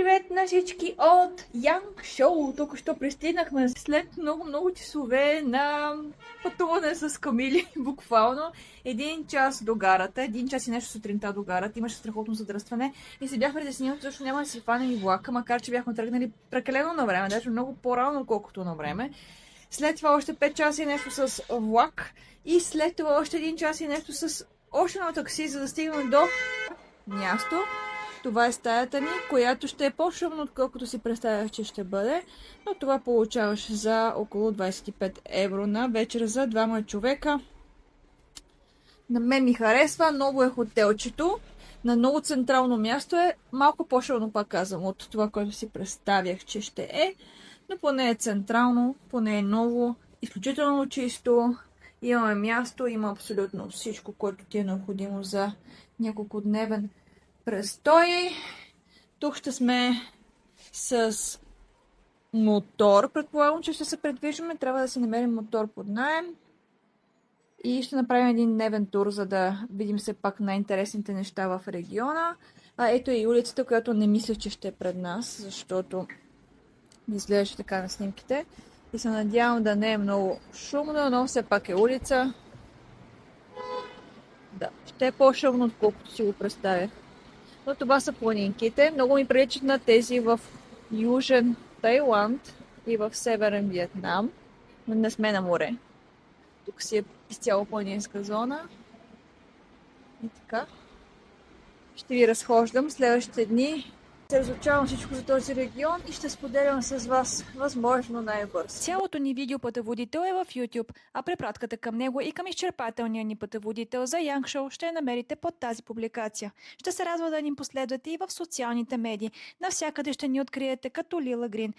Привет на всички от Янг Шоу! Тук що пристигнахме след много часове на пътуване с Камили, буквално. 1 час до гарата, 1 час и нещо сутринта до гарата, имаше страхотно задръстване и се бяхме притеснили, защото няма да си фанем и влака, макар че бяхме тръгнали прекалено на време, даже много по-рано, отколкото на време. След това още 5 часа и нещо с влак и след това още 1 час и нещо с още едно такси, за да стигнем до място. Това е стаята ни, която ще е по-шумно, отколкото си представях, че ще бъде. Но това получаваш за около 25 евро на вечер за 2 човека. На мен ми харесва, много е хотелчето. На много централно място е. Малко по-шумно, пак казвам, от това, което си представях, че ще е. Но поне е централно, поне е ново, изключително чисто. Имаме място, има абсолютно всичко, което ти е необходимо за няколкодневен престой. Тук ще сме с мотор. Предполагам, че ще се предвижваме. Трябва да си намерим мотор под наем. И ще направим един дневен тур, за да видим все пак най-интересните неща в региона. Ето и улицата, която не мисля, че ще е пред нас, защото изглеждаше така на снимките. И се надявам да не е много шумно, но все пак е улица. Да, ще е по-шумно, отколкото си го представях. Но това са планинките. Много ми приличат на тези в Южен Тайланд и в Северен Виетнам. Но не сме на море. Тук си е изцяло планинска зона. И така. Ще ви разхождам следващите дни. Се разучавам всичко за този регион и ще споделям с вас възможно най-бързо. Цялото ни видео пътеводител е в YouTube, а препратката към него и към изчерпателния ни пътеводител за Young Show ще я намерите под тази публикация. Ще се радва да ни последвате и в социалните медии. Навсякъде ще ни откриете като Лила Грин.